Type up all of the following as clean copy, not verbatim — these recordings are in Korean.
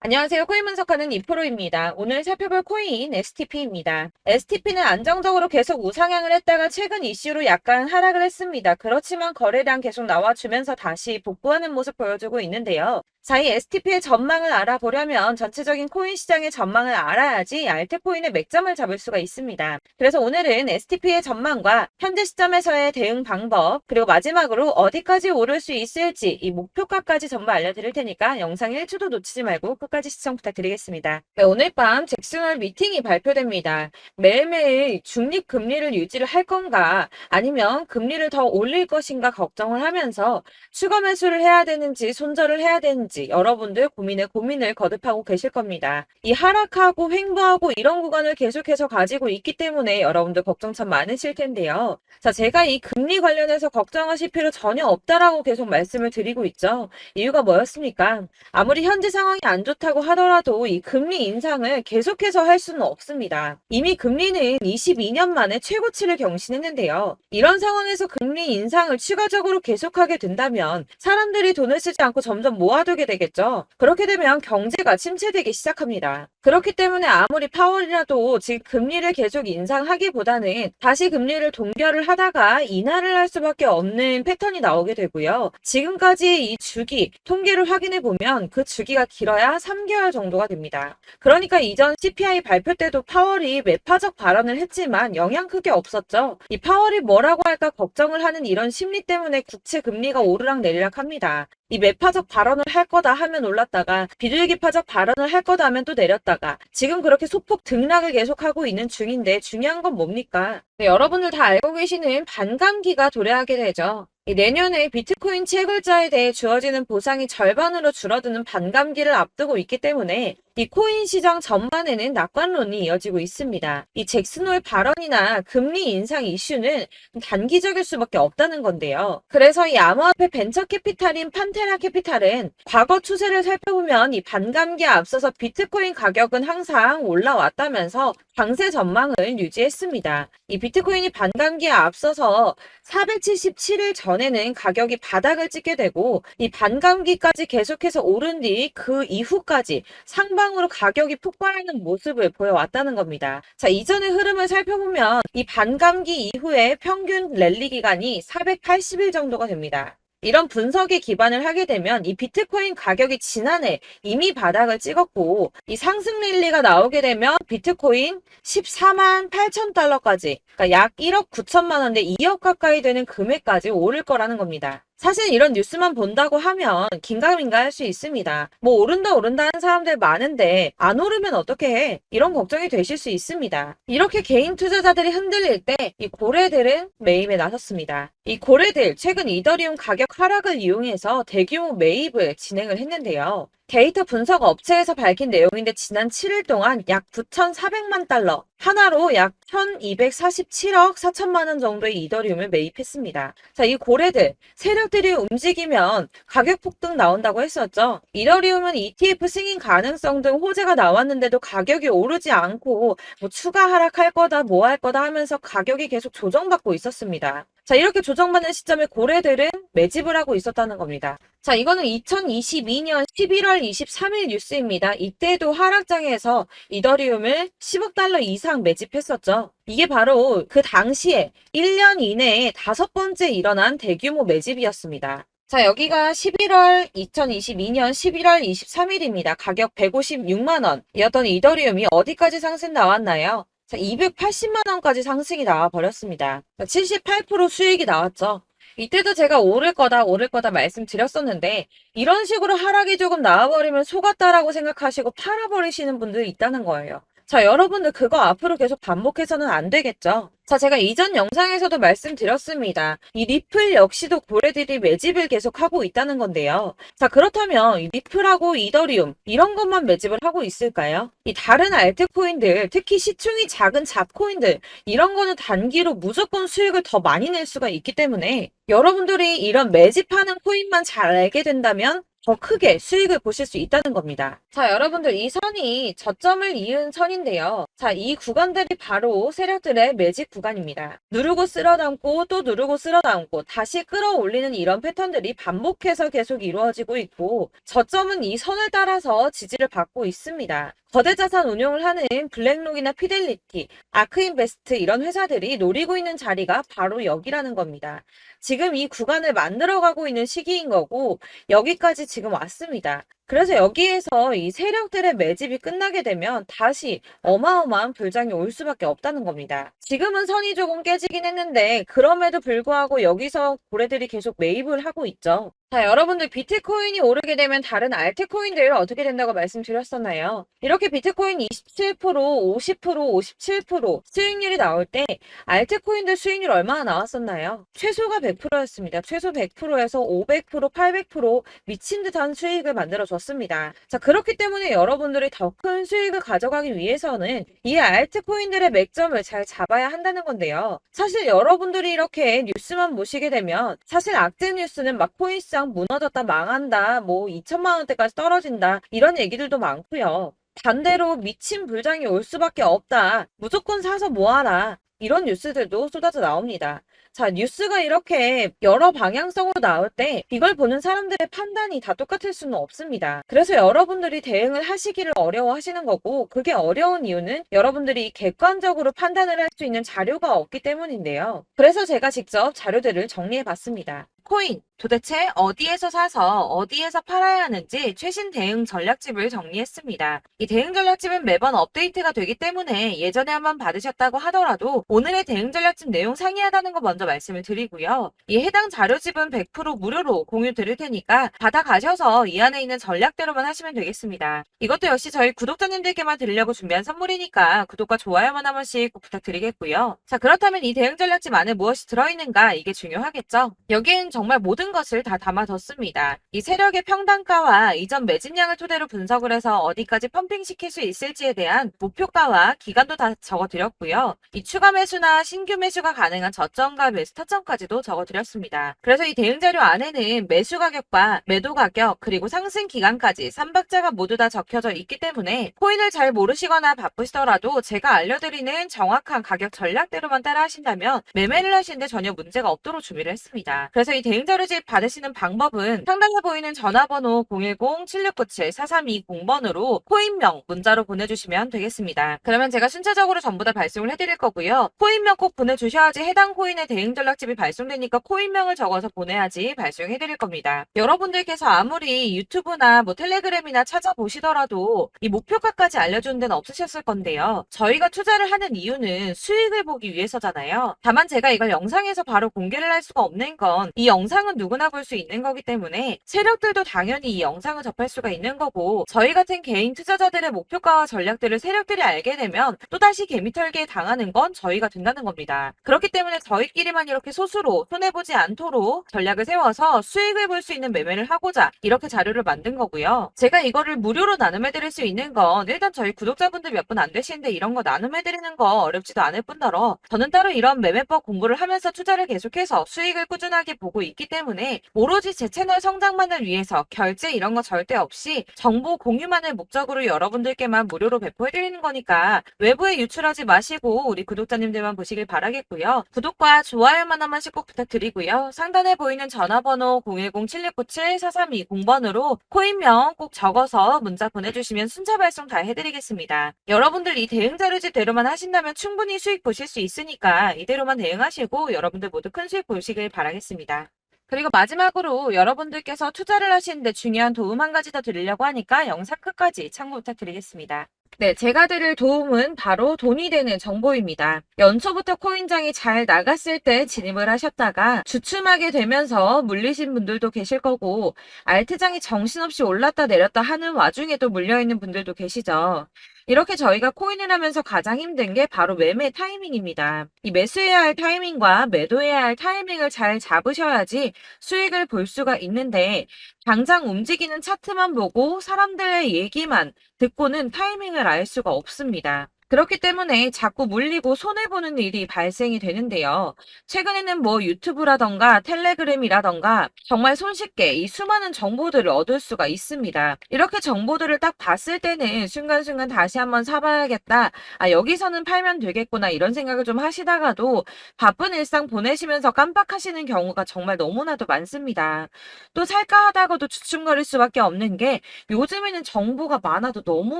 안녕하세요. 코인 분석하는 이프로입니다. 오늘 살펴볼 코인 STP입니다. STP는 안정적으로 계속 우상향을 했다가 최근 이슈로 약간 하락을 했습니다. 그렇지만 거래량 계속 나와주면서 다시 복구하는 모습 보여주고 있는데요. 자, 이 STP의 전망을 알아보려면 전체적인 코인 시장의 전망을 알아야지 알트코인의 맥점을 잡을 수가 있습니다. 그래서 오늘은 STP의 전망과 현재 시점에서의 대응 방법, 그리고 마지막으로 어디까지 오를 수 있을지 이 목표가까지 전부 알려드릴 테니까 영상 1초도 놓치지 말고 끝까지 시청 부탁드리겠습니다. 네, 오늘 밤 잭슨홀 미팅이 발표됩니다. 매일매일 중립 금리를 유지를 할 건가 아니면 금리를 더 올릴 것인가 걱정을 하면서 추가 매수를 해야 되는지 손절을 해야 되는지 여러분들 고민을 거듭하고 계실 겁니다. 이 하락하고 횡보하고 이런 구간을 계속해서 가지고 있기 때문에 여러분들 걱정 참 많으실 텐데요. 자, 제가 이 금리 관련해서 걱정하실 필요 전혀 없다라고 계속 말씀을 드리고 있죠. 이유가 뭐였습니까? 아무리 현재 상황이 안 좋다고 하더라도 이 금리 인상을 계속해서 할 수는 없습니다. 이미 금리는 22년 만에 최고치를 경신했는데요. 이런 상황에서 금리 인상을 추가적으로 계속하게 된다면 사람들이 돈을 쓰지 않고 점점 모아두게 되겠죠. 그렇게 되면 경제가 침체되기 시작합니다. 그렇기 때문에 아무리 파월이라도 지금 금리를 계속 인상하기보다는 다시 금리를 동결을 하다가 인하를 할 수밖에 없는 패턴이 나오게 되고요. 지금까지의 이 주기 통계를 확인해 보면 그 주기가 길어야 3개월 정도가 됩니다. 그러니까 이전 CPI 발표 때도 파월이 매파적 발언을 했지만 영향 크게 없었죠. 이 파월이 뭐라고 할까 걱정을 하는 이런 심리 때문에 국채 금리가 오르락 내리락 합니다. 이 매파적 발언을 할 거다 하면 올랐다가 비둘기파적 발언을 할 거다 하면 또 내렸다가 지금 그렇게 소폭 등락을 계속하고 있는 중인데 중요한 건 뭡니까? 네, 여러분들 다 알고 계시는 반감기가 도래하게 되죠. 내년에 비트코인 채굴자에 대해 주어지는 보상이 절반으로 줄어드는 반감기를 앞두고 있기 때문에 이 코인 시장 전반에는 낙관론이 이어지고 있습니다. 이 잭슨홀 발언이나 금리 인상 이슈는 단기적일 수밖에 없다는 건데요. 그래서 이 암호화폐 벤처 캐피탈인 판테라 캐피탈은 과거 추세를 살펴보면 이 반감기에 앞서서 비트코인 가격은 항상 올라왔다면서 강세 전망을 유지했습니다. 이 비트코인이 반감기에 앞서서 477일 전에는 가격이 바닥을 찍게 되고 이 반감기까지 계속해서 오른 뒤 그 이후까지 상방으로 가격이 폭발하는 모습을 보여왔다는 겁니다. 자, 이전의 흐름을 살펴보면 이 반감기 이후에 평균 랠리 기간이 480일 정도가 됩니다. 이런 분석에 기반을 하게 되면 이 비트코인 가격이 지난해 이미 바닥을 찍었고 이 상승 랠리가 나오게 되면 비트코인 14만 8천 달러까지 그러니까 약 1억 9천만 원대 2억 가까이 되는 금액까지 오를 거라는 겁니다. 사실 이런 뉴스만 본다고 하면 긴가민가 할 수 있습니다. 뭐 오른다 하는 사람들 많은데 안 오르면 어떻게 해? 이런 걱정이 되실 수 있습니다. 이렇게 개인 투자자들이 흔들릴 때 이 고래들은 매입에 나섰습니다. 이 고래들 최근 이더리움 가격 하락을 이용해서 대규모 매입을 진행을 했는데요. 데이터 분석 업체에서 밝힌 내용인데 지난 7일 동안 약 9,400만 달러, 하나로 약 1,247억 4천만 원 정도의 이더리움을 매입했습니다. 자, 이 고래들, 세력들이 움직이면 가격 폭등 나온다고 했었죠. 이더리움은 ETF 승인 가능성 등 호재가 나왔는데도 가격이 오르지 않고 뭐 추가 하락할 거다, 뭐 할 거다 하면서 가격이 계속 조정받고 있었습니다. 자, 이렇게 조정받는 시점에 고래들은 매집을 하고 있었다는 겁니다. 자, 이거는 2022년 11월 23일 뉴스입니다. 이때도 하락장에서 이더리움을 10억 달러 이상 매집했었죠. 이게 바로 그 당시에 1년 이내에 5번째 일어난 대규모 매집이었습니다. 자, 여기가 2022년 11월 23일입니다. 가격 156만 원이었던 이더리움이 어디까지 상승 나왔나요? 자, 280만 원까지 상승이 나와 버렸습니다. 78% 수익이 나왔죠. 이때도 제가 오를 거다 말씀드렸었는데 이런 식으로 하락이 조금 나와버리면 속았다라고 생각하시고 팔아버리시는 분들이 있다는 거예요. 자, 여러분들 그거 앞으로 계속 반복해서는 안 되겠죠. 자, 제가 이전 영상에서도 말씀드렸습니다. 이 리플 역시도 고래들이 매집을 계속하고 있다는 건데요. 자, 그렇다면 이 리플하고 이더리움 이런 것만 매집을 하고 있을까요? 이 다른 알트코인들, 특히 시총이 작은 잡코인들 이런 거는 단기로 무조건 수익을 더 많이 낼 수가 있기 때문에 여러분들이 이런 매집하는 코인만 잘 알게 된다면 더 크게 수익을 보실 수 있다는 겁니다. 자, 여러분들 이 선이 저점을 이은 선인데요. 자, 이 구간들이 바로 세력들의 매직 구간입니다. 누르고 쓸어담고 또 누르고 쓸어담고 다시 끌어올리는 이런 패턴들이 반복해서 계속 이루어지고 있고 저점은 이 선을 따라서 지지를 받고 있습니다. 거대 자산 운용을 하는 블랙록이나 피델리티, 아크인베스트 이런 회사들이 노리고 있는 자리가 바로 여기라는 겁니다. 지금 이 구간을 만들어가고 있는 시기인 거고 여기까지 지금 왔습니다. 그래서 여기에서 이 세력들의 매집이 끝나게 되면 다시 어마어마한 불장이 올 수밖에 없다는 겁니다. 지금은 선이 조금 깨지긴 했는데 그럼에도 불구하고 여기서 고래들이 계속 매입을 하고 있죠. 자, 여러분들 비트코인이 오르게 되면 다른 알트코인들 어떻게 된다고 말씀드렸었나요? 이렇게 비트코인 27%, 50%, 57% 수익률이 나올 때 알트코인들 수익률 얼마나 나왔었나요? 최소가 100%였습니다. 최소 100%에서 500%, 800% 미친 듯한 수익을 만들어 줬습니다. 자, 그렇기 때문에 여러분들이 더 큰 수익을 가져가기 위해서는 이 알트코인들의 맥점을 잘 잡아야 한다는 건데요. 사실 여러분들이 이렇게 뉴스만 보시게 되면 사실 악재 뉴스는 막 코인시장 무너졌다, 망한다, 뭐 2천만 원대까지 떨어진다 이런 얘기들도 많고요. 반대로 미친 불장이 올 수밖에 없다. 무조건 사서 모아라. 이런 뉴스들도 쏟아져 나옵니다. 자, 뉴스가 이렇게 여러 방향성으로 나올 때 이걸 보는 사람들의 판단이 다 똑같을 수는 없습니다. 그래서 여러분들이 대응을 하시기를 어려워하시는 거고 그게 어려운 이유는 여러분들이 객관적으로 판단을 할 수 있는 자료가 없기 때문인데요. 그래서 제가 직접 자료들을 정리해 봤습니다. 코인, 도대체 어디에서 사서 어디에서 팔아야 하는지 최신 대응 전략집을 정리했습니다. 이 대응 전략집은 매번 업데이트가 되기 때문에 예전에 한번 받으셨다고 하더라도 오늘의 대응 전략집 내용 상이하다는 거 먼저 말씀을 드리고요. 이 해당 자료집은 100% 무료로 공유 드릴 테니까 받아가셔서 이 안에 있는 전략대로만 하시면 되겠습니다. 이것도 역시 저희 구독자님들께만 드리려고 준비한 선물이니까 구독과 좋아요만 한 번씩 꼭 부탁드리겠고요. 자, 그렇다면 이 대응 전략집 안에 무엇이 들어있는가 이게 중요하겠죠? 여기엔 정말 모든 것을 다 담아뒀습니다. 이 세력의 평단가와 이전 매집량을 토대로 분석을 해서 어디까지 펌핑시킬 수 있을지에 대한 목표가와 기간도 다 적어드렸고요. 이 추가 매수나 신규 매수가 가능한 저점과 매수 타점까지도 적어드렸습니다. 그래서 이 대응 자료 안에는 매수 가격과 매도 가격 그리고 상승 기간까지 3박자가 모두 다 적혀져 있기 때문에 코인을 잘 모르시거나 바쁘시더라도 제가 알려드리는 정확한 가격 전략대로만 따라 하신다면 매매를 하시는데 전혀 문제가 없도록 준비를 했습니다. 그래서 이 대응 자료집 받으시는 방법은 상단에 보이는 전화번호 010-7697-4320번으로 코인명 문자로 보내주시면 되겠습니다. 그러면 제가 순차적으로 전부 다 발송을 해드릴 거고요. 코인명 꼭 보내주셔야지 해당 코인의 대응 전략집이 발송되니까 코인명을 적어서 보내야지 발송해드릴 겁니다. 여러분들께서 아무리 유튜브나 뭐 텔레그램이나 찾아보시더라도 이 목표가까지 알려주는 데는 없으셨을 건데요. 저희가 투자를 하는 이유는 수익을 보기 위해서잖아요. 다만 제가 이걸 영상에서 바로 공개를 할 수가 없는 건 이 영상은 누구나 볼 수 있는 거기 때문에 세력들도 당연히 이 영상을 접할 수가 있는 거고 저희 같은 개인 투자자들의 목표가와 전략들을 세력들이 알게 되면 또다시 개미털기에 당하는 건 저희가 된다는 겁니다. 그렇기 때문에 저희끼리만 이렇게 소수로 손해보지 않도록 전략을 세워서 수익을 볼 수 있는 매매를 하고자 이렇게 자료를 만든 거고요. 제가 이거를 무료로 나눔해드릴 수 있는 건 일단 저희 구독자분들 몇 분 안 되시는데 이런 거 나눔해드리는 거 어렵지도 않을 뿐더러 저는 따로 이런 매매법 공부를 하면서 투자를 계속해서 수익을 꾸준하게 보고 있기 때문에 오로지 제 채널 성장만을 위해서 결제 이런 거 절대 없이 정보 공유만을 목적으로 여러분들께만 무료로 배포해드리는 거니까 외부에 유출하지 마시고 우리 구독자님들만 보시길 바라겠고요. 구독과 좋아요만 한 번씩 꼭 부탁드리고요. 상단에 보이는 전화번호 010-7697-4320번으로 코인명 꼭 적어서 문자 보내주시면 순차 발송 다 해드리겠습니다. 여러분들 이 대응 자료집 대로만 하신다면 충분히 수익 보실 수 있으니까 이대로만 대응하시고 여러분들 모두 큰 수익 보시길 바라겠습니다. 그리고 마지막으로 여러분들께서 투자를 하시는데 중요한 도움 한 가지 더 드리려고 하니까 영상 끝까지 참고 부탁드리겠습니다. 네, 제가 드릴 도움은 바로 돈이 되는 정보입니다. 연초부터 코인장이 잘 나갔을 때 진입을 하셨다가 주춤하게 되면서 물리신 분들도 계실 거고 알트장이 정신없이 올랐다 내렸다 하는 와중에도 물려있는 분들도 계시죠. 이렇게 저희가 코인을 하면서 가장 힘든 게 바로 매매 타이밍입니다. 이 매수해야 할 타이밍과 매도해야 할 타이밍을 잘 잡으셔야지 수익을 볼 수가 있는데 당장 움직이는 차트만 보고 사람들의 얘기만 듣고는 타이밍을 알 수가 없습니다. 그렇기 때문에 자꾸 물리고 손해보는 일이 발생이 되는데요. 최근에는 뭐 유튜브라던가 텔레그램이라던가 정말 손쉽게 이 수많은 정보들을 얻을 수가 있습니다. 이렇게 정보들을 딱 봤을 때는 순간순간 다시 한번 사봐야겠다. 아, 여기서는 팔면 되겠구나. 이런 생각을 좀 하시다가도 바쁜 일상 보내시면서 깜빡하시는 경우가 정말 너무나도 많습니다. 또 살까 하다가도 주춤거릴 수밖에 없는 게 요즘에는 정보가 많아도 너무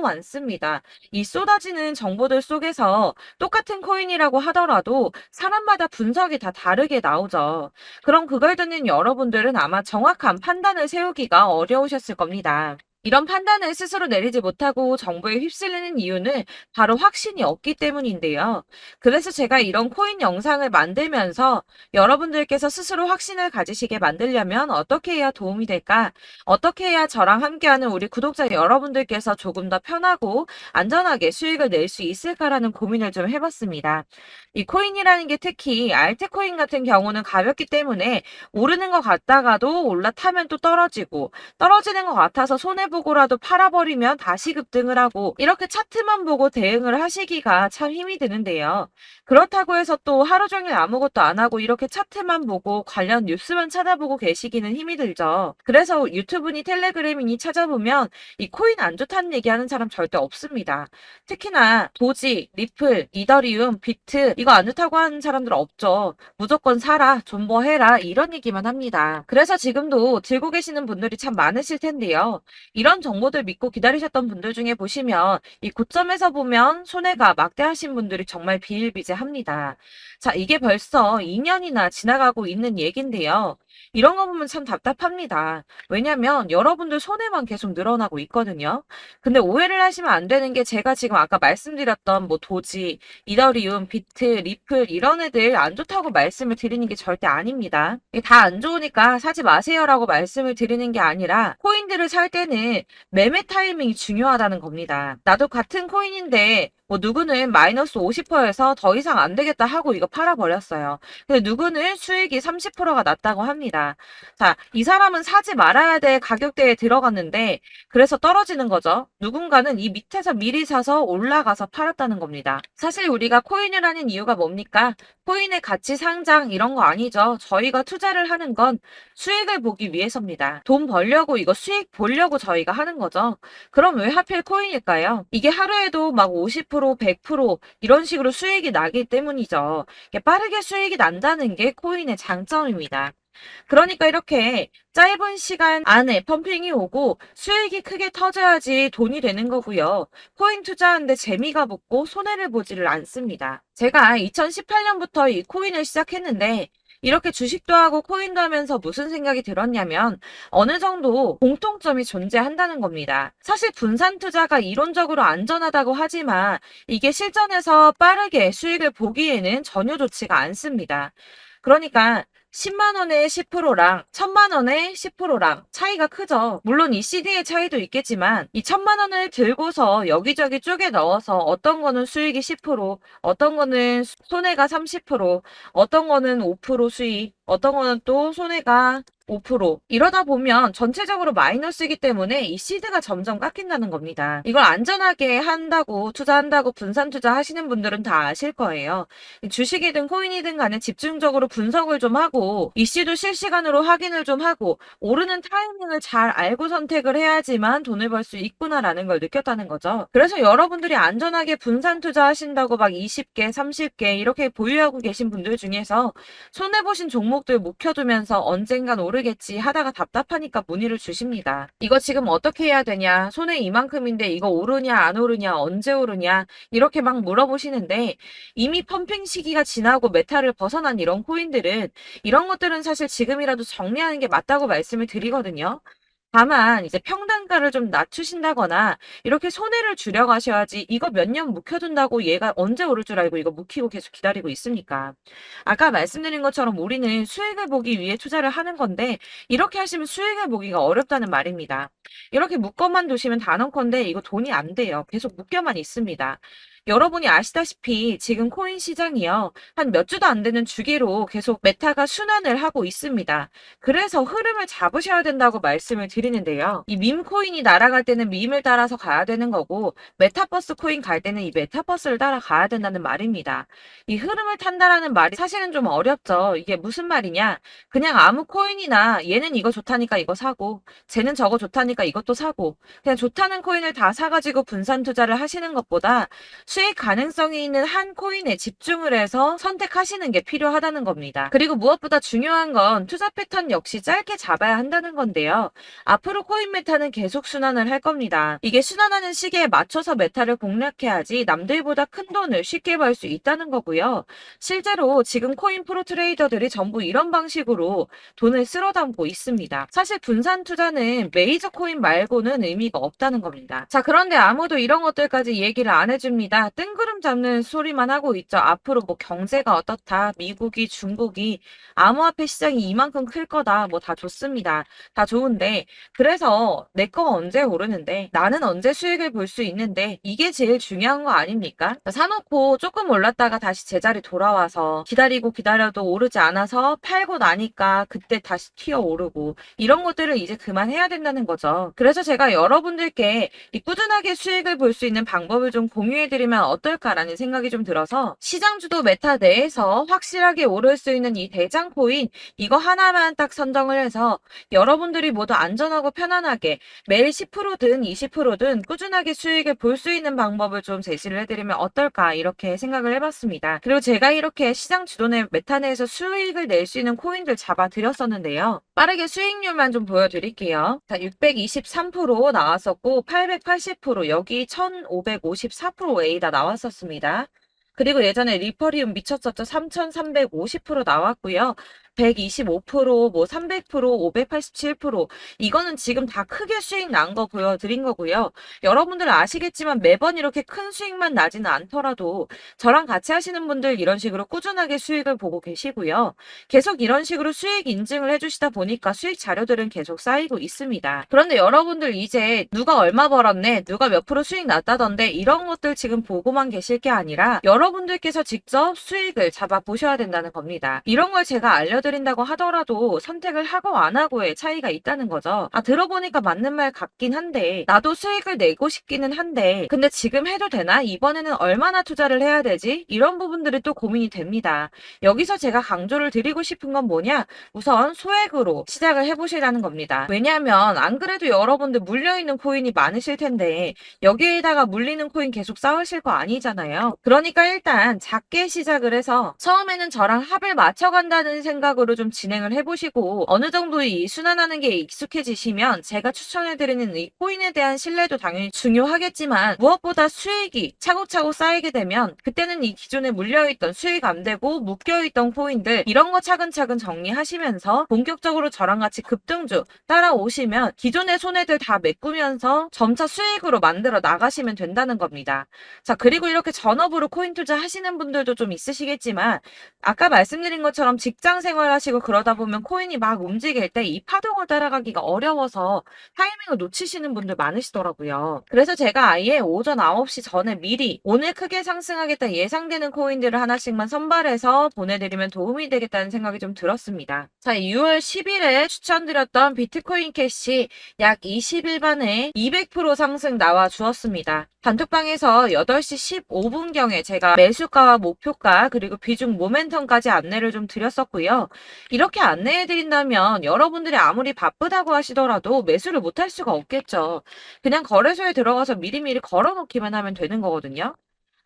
많습니다. 이 쏟아지는 정보들 속에서 똑같은 코인이라고 하더라도 사람마다 분석이 다 다르게 나오죠. 그럼 그걸 듣는 여러분들은 아마 정확한 판단을 세우기가 어려우셨을 겁니다. 이런 판단을 스스로 내리지 못하고 정보에 휩쓸리는 이유는 바로 확신이 없기 때문인데요. 그래서 제가 이런 코인 영상을 만들면서 여러분들께서 스스로 확신을 가지시게 만들려면 어떻게 해야 도움이 될까? 어떻게 해야 저랑 함께하는 우리 구독자 여러분들께서 조금 더 편하고 안전하게 수익을 낼 수 있을까라는 고민을 좀 해봤습니다. 이 코인이라는 게 특히 알트코인 같은 경우는 가볍기 때문에 오르는 것 같다가도 올라타면 또 떨어지고 떨어지는 것 같아서 손해보고라도 팔아버리면 다시 급등을 하고 이렇게 차트만 보고 대응을 하시기가 참 힘이 드는데요. 그렇다고 해서 또 하루 종일 아무것도 안 하고 이렇게 차트만 보고 관련 뉴스만 찾아보고 계시기는 힘이 들죠. 그래서 유튜브니 텔레그램이니 찾아보면 이 코인 안 좋다는 얘기하는 사람 절대 없습니다. 특히나 도지, 리플, 이더리움, 비트 이거 안 좋다고 하는 사람들 없죠. 무조건 사라, 존버해라 이런 얘기만 합니다. 그래서 지금도 들고 계시는 분들이 참 많으실 텐데요. 이런 정보들 믿고 기다리셨던 분들 중에 보시면 이 고점에서 보면 손해가 막대하신 분들이 정말 비일비재합니다. 자, 이게 벌써 2년이나 지나가고 있는 얘긴데요. 이런 거 보면 참 답답합니다. 왜냐면 여러분들 손해만 계속 늘어나고 있거든요. 근데 오해를 하시면 안 되는 게 제가 지금 아까 말씀드렸던 뭐 도지, 이더리움, 비트, 리플 이런 애들 안 좋다고 말씀을 드리는 게 절대 아닙니다. 다 안 좋으니까 사지 마세요라고 말씀을 드리는 게 아니라 코인들을 살 때는 매매 타이밍이 중요하다는 겁니다. 나도 같은 코인인데 뭐 누구는 마이너스 50%에서 더 이상 안 되겠다 하고 이거 팔아버렸어요. 근데 누구는 수익이 30%가 났다고 합니다. 자, 이 사람은 사지 말아야 될 가격대에 들어갔는데 그래서 떨어지는 거죠. 누군가는 이 밑에서 미리 사서 올라가서 팔았다는 겁니다. 사실 우리가 코인을 하는 이유가 뭡니까? 코인의 가치 상장 이런 거 아니죠. 저희가 투자를 하는 건 수익을 보기 위해서입니다. 돈 벌려고 이거 수익 보려고 저희가 하는 거죠. 그럼 왜 하필 코인일까요? 이게 하루에도 막 50%, 100% 이런 식으로 수익이 나기 때문이죠. 빠르게 수익이 난다는 게 코인의 장점입니다. 그러니까 이렇게 짧은 시간 안에 펌핑이 오고 수익이 크게 터져야지 돈이 되는 거고요. 코인 투자하는데 재미가 붙고 손해를 보지를 않습니다. 제가 2018년부터 이 코인을 시작했는데 이렇게 주식도 하고 코인도 하면서 무슨 생각이 들었냐면 어느 정도 공통점이 존재한다는 겁니다. 사실 분산 투자가 이론적으로 안전하다고 하지만 이게 실전에서 빠르게 수익을 보기에는 전혀 좋지가 않습니다. 그러니까 10만 원의 10%랑 1000만 원의 10%랑 차이가 크죠. 물론 이 CD의 차이도 있겠지만 이 1000만 원을 들고서 여기저기 쪼개 넣어서 어떤 거는 수익이 10%, 어떤 거는 손해가 30%, 어떤 거는 5% 수익, 어떤 거는 또 손해가 5% 이러다 보면 전체적으로 마이너스이기 때문에 이 시드가 점점 깎인다는 겁니다. 이걸 안전하게 한다고 투자한다고 분산 투자하시는 분들은 다 아실 거예요. 주식이든 코인이든 간에 집중적으로 분석을 좀 하고 이슈도 실시간으로 확인을 좀 하고 오르는 타이밍을 잘 알고 선택을 해야지만 돈을 벌 수 있구나라는 걸 느꼈다는 거죠. 그래서 여러분들이 안전하게 분산 투자하신다고 막 20개, 30개 이렇게 보유하고 계신 분들 중에서 손해보신 종목들 묵혀두면서 언젠간 오르겠지 하다가 답답하니까 문의를 주십니다. 이거 지금 어떻게 해야 되냐? 손해 이만큼인데 이거 오르냐 안 오르냐 언제 오르냐 이렇게 막 물어보시는데 이미 펌핑 시기가 지나고 메타를 벗어난 이런 코인들은 이런 것들은 사실 지금이라도 정리하는 게 맞다고 말씀을 드리거든요. 다만 이제 평단가를 좀 낮추신다거나 이렇게 손해를 줄여가셔야지 이거 몇 년 묵혀둔다고 얘가 언제 오를 줄 알고 이거 묵히고 계속 기다리고 있습니까? 아까 말씀드린 것처럼 우리는 수익을 보기 위해 투자를 하는 건데 이렇게 하시면 수익을 보기가 어렵다는 말입니다. 이렇게 묶어만 두시면 단언컨대 이거 돈이 안 돼요. 계속 묶여만 있습니다. 여러분이 아시다시피 지금 코인 시장이요. 한 몇 주도 안 되는 주기로 계속 메타가 순환을 하고 있습니다. 그래서 흐름을 잡으셔야 된다고 말씀을 드리는데요. 이 밈 코인이 날아갈 때는 밈을 따라서 가야 되는 거고 메타버스 코인 갈 때는 이 메타버스를 따라가야 된다는 말입니다. 이 흐름을 탄다라는 말이 사실은 좀 어렵죠. 이게 무슨 말이냐? 그냥 아무 코인이나 얘는 이거 좋다니까 이거 사고 쟤는 저거 좋다니까 이것도 사고 그냥 좋다는 코인을 다 사가지고 분산 투자를 하시는 것보다 수익 가능성이 있는 한 코인에 집중을 해서 선택하시는 게 필요하다는 겁니다. 그리고 무엇보다 중요한 건 투자 패턴 역시 짧게 잡아야 한다는 건데요. 앞으로 코인 메타는 계속 순환을 할 겁니다. 이게 순환하는 시기에 맞춰서 메타를 공략해야지 남들보다 큰 돈을 쉽게 벌 수 있다는 거고요. 실제로 지금 코인 프로 트레이더들이 전부 이런 방식으로 돈을 쓸어 담고 있습니다. 사실 분산 투자는 메이저 코인 말고는 의미가 없다는 겁니다. 자, 그런데 아무도 이런 것들까지 얘기를 안 해줍니다. 뜬구름 잡는 소리만 하고 있죠. 앞으로 뭐 경제가 어떻다, 미국이, 중국이, 암호화폐 시장이 이만큼 클 거다, 뭐 다 좋습니다. 다 좋은데, 그래서 내 거 언제 오르는데, 나는 언제 수익을 볼 수 있는데, 이게 제일 중요한 거 아닙니까? 사놓고 조금 올랐다가 다시 제자리 돌아와서 기다리고 기다려도 오르지 않아서 팔고 나니까 그때 다시 튀어 오르고, 이런 것들을 이제 그만해야 된다는 거죠. 그래서 제가 여러분들께 이 꾸준하게 수익을 볼 수 있는 방법을 좀 공유해드리면 어떨까라는 생각이 좀 들어서 시장주도 메타 내에서 확실하게 오를 수 있는 이 대장 코인 이거 하나만 딱 선정을 해서 여러분들이 모두 안전하고 편안하게 매일 10%든 20%든 꾸준하게 수익을 볼 수 있는 방법을 좀 제시를 해드리면 어떨까 이렇게 생각을 해봤습니다. 그리고 제가 이렇게 시장 주도내 메타 내에서 수익을 낼 수 있는 코인들 잡아드렸었는데요. 빠르게 수익률만 좀 보여드릴게요. 자, 623% 나왔었고 880% 여기 1554%A다 나왔었습니다. 그리고 예전에 리퍼리움 미쳤었죠. 3350% 나왔고요. 125%, 뭐 300%, 587% 이거는 지금 다 크게 수익 난 거 보여드린 거고요. 여러분들 아시겠지만 매번 이렇게 큰 수익만 나지는 않더라도 저랑 같이 하시는 분들 이런 식으로 꾸준하게 수익을 보고 계시고요. 계속 이런 식으로 수익 인증을 해주시다 보니까 수익 자료들은 계속 쌓이고 있습니다. 그런데 여러분들 이제 누가 얼마 벌었네, 누가 몇 프로 수익 났다던데 이런 것들 지금 보고만 계실 게 아니라 여러분들께서 직접 수익을 잡아 보셔야 된다는 겁니다. 이런 걸 제가 알려드린다고 하더라도 선택을 하고 안 하고의 차이가 있다는 거죠. 아, 들어보니까 맞는 말 같긴 한데 나도 수익을 내고 싶기는 한데 근데 지금 해도 되나? 이번에는 얼마나 투자를 해야 되지? 이런 부분들이 또 고민이 됩니다. 여기서 제가 강조를 드리고 싶은 건 뭐냐? 우선 소액으로 시작을 해보시라는 겁니다. 왜냐하면 안 그래도 여러분들 물려있는 코인이 많으실 텐데 여기에다가 물리는 코인 계속 쌓으실 거 아니잖아요. 그러니까 일단 작게 시작을 해서 처음에는 저랑 합을 맞춰간다는 생각으로 좀 진행을 해보시고 어느 정도 이 순환하는 게 익숙해지시면 제가 추천해드리는 이 코인에 대한 신뢰도 당연히 중요하겠지만 무엇보다 수익이 차곡차곡 쌓이게 되면 그때는 이 기존에 물려있던 수익 안 되고 묶여있던 코인들 이런 거 차근차근 정리하시면서 본격적으로 저랑 같이 급등주 따라오시면 기존의 손해들 다 메꾸면서 점차 수익으로 만들어 나가시면 된다는 겁니다. 자, 그리고 이렇게 전업으로 코인 투자 하시는 분들도 좀 있으시겠지만 아까 말씀드린 것처럼 직장 생활하시고 그러다 보면 코인이 막 움직일 때 이 파동을 따라가기가 어려워서 타이밍을 놓치시는 분들 많으시더라고요. 그래서 제가 아예 오전 9시 전에 미리 오늘 크게 상승하겠다 예상되는 코인들을 하나씩만 선발해서 보내드리면 도움이 되겠다는 생각이 좀 들었습니다. 자, 6월 10일에 추천드렸던 비트코인 캐시 약 20일 만에 200% 상승 나와 주었습니다. 단톡방에서 8시 15분경에 제가 매수가와 목표가 그리고 비중 모멘텀까지 안내를 좀 드렸었고요. 이렇게 안내해드린다면 여러분들이 아무리 바쁘다고 하시더라도 매수를 못할 수가 없겠죠. 그냥 거래소에 들어가서 미리미리 걸어놓기만 하면 되는 거거든요.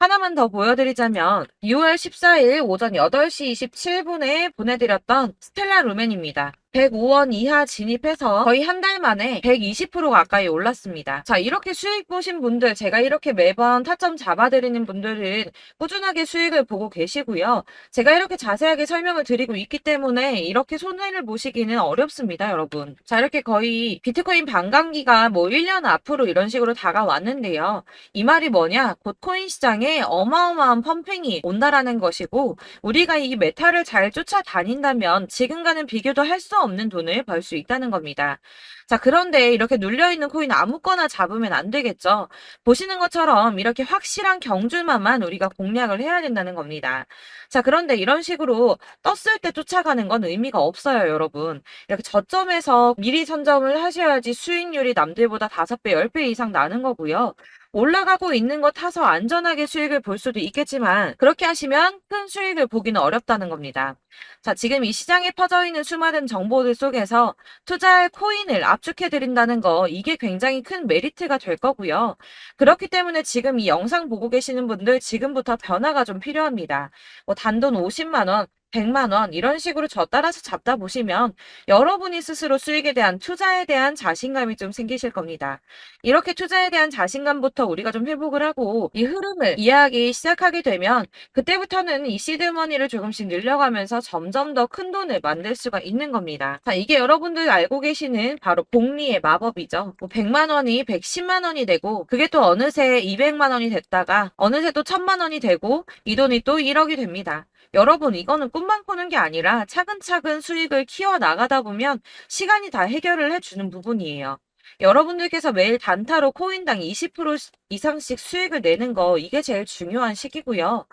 하나만 더 보여드리자면 6월 14일 오전 8시 27분에 보내드렸던 스텔라 루멘입니다. 105원 이하 진입해서 거의 한 달 만에 120% 가까이 올랐습니다. 자, 이렇게 수익 보신 분들, 제가 이렇게 매번 타점 잡아드리는 분들은 꾸준하게 수익을 보고 계시고요. 제가 이렇게 자세하게 설명을 드리고 있기 때문에 이렇게 손해를 보시기는 어렵습니다, 여러분. 자, 이렇게 거의 비트코인 반감기가 뭐 1년 앞으로 이런 식으로 다가왔는데요. 이 말이 뭐냐? 곧 코인 시장에 어마어마한 펌핑이 온다라는 것이고 우리가 이 메타를 잘 쫓아다닌다면 지금과는 비교도 할 수 없는 돈을 벌 수 있다는 겁니다. 자, 그런데 이렇게 눌려있는 코인 아무거나 잡으면 안 되겠죠. 보시는 것처럼 이렇게 확실한 경주만만 우리가 공략을 해야 된다는 겁니다. 자, 그런데 이런 식으로 떴을 때 쫓아가는 건 의미가 없어요, 여러분. 이렇게 저점에서 미리 선점을 하셔야지 수익률이 남들보다 5배, 10배 이상 나는 거고요. 올라가고 있는 거 타서 안전하게 수익을 볼 수도 있겠지만 그렇게 하시면 큰 수익을 보기는 어렵다는 겁니다. 자, 지금 이 시장에 퍼져 있는 수많은 정보들 속에서 투자할 코인을 압축해 드린다는 거 이게 굉장히 큰 메리트가 될 거고요. 그렇기 때문에 지금 이 영상 보고 계시는 분들 지금부터 변화가 좀 필요합니다. 뭐 단돈 50만 원, 100만 원 이런 식으로 저 따라서 잡다 보시면 여러분이 스스로 수익에 대한 투자에 대한 자신감이 좀 생기실 겁니다. 이렇게 투자에 대한 자신감부터 우리가 좀 회복을 하고 이 흐름을 이해하기 시작하게 되면 그때부터는 이 시드머니를 조금씩 늘려가면서 점점 더 큰 돈을 만들 수가 있는 겁니다. 자, 이게 여러분들 알고 계시는 바로 복리의 마법이죠. 뭐 100만 원이 110만 원이 되고 그게 또 어느새 200만 원이 됐다가 어느새 또 1000만 원이 되고 이 돈이 또 1억이 됩니다. 여러분, 이거는 꿈만 꾸는 게 아니라 차근차근 수익을 키워 나가다 보면 시간이 다 해결을 해주는 부분이에요. 여러분들께서 매일 단타로 코인당 20% 이상씩 수익을 내는 거 이게 제일 중요한 시기고요.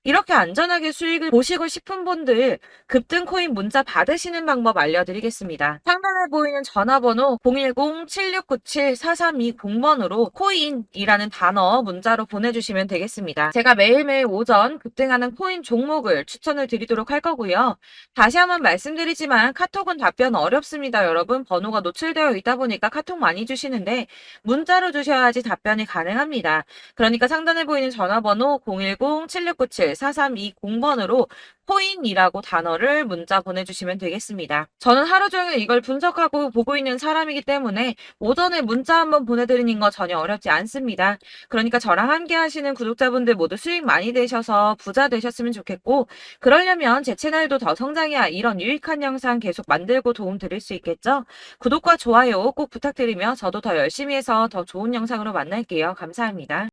이렇게 안전하게 수익을 보시고 싶은 분들 급등 코인 문자 받으시는 방법 알려드리겠습니다. 상단에 보이는 전화번호 010-7697-4320번으로 코인이라는 단어 문자로 보내주시면 되겠습니다. 제가 매일매일 오전 급등하는 코인 종목을 추천을 드리도록 할 거고요. 다시 한번 말씀드리지만 카톡은 답변 어렵습니다. 여러분, 번호가 노출되어 있다 보니까 카톡 많이 주시는데 문자로 주셔야지 답변이 가능합니다. 그러니까 상단에 보이는 전화번호 010-7697-4320번으로 코인이라고 단어를 문자 보내주시면 되겠습니다. 저는 하루 종일 이걸 분석하고 보고 있는 사람이기 때문에 오전에 문자 한번 보내드리는 거 전혀 어렵지 않습니다. 그러니까 저랑 함께 하시는 구독자분들 모두 수익 많이 되셔서 부자 되셨으면 좋겠고 그러려면 제 채널도 더 성장해야 이런 유익한 영상 계속 만들고 도움 드릴 수 있겠죠? 구독과 좋아요 꼭 부탁드리며 저도 더 열심히 해서 더 좋은 영상으로 만날게요. 감사합니다.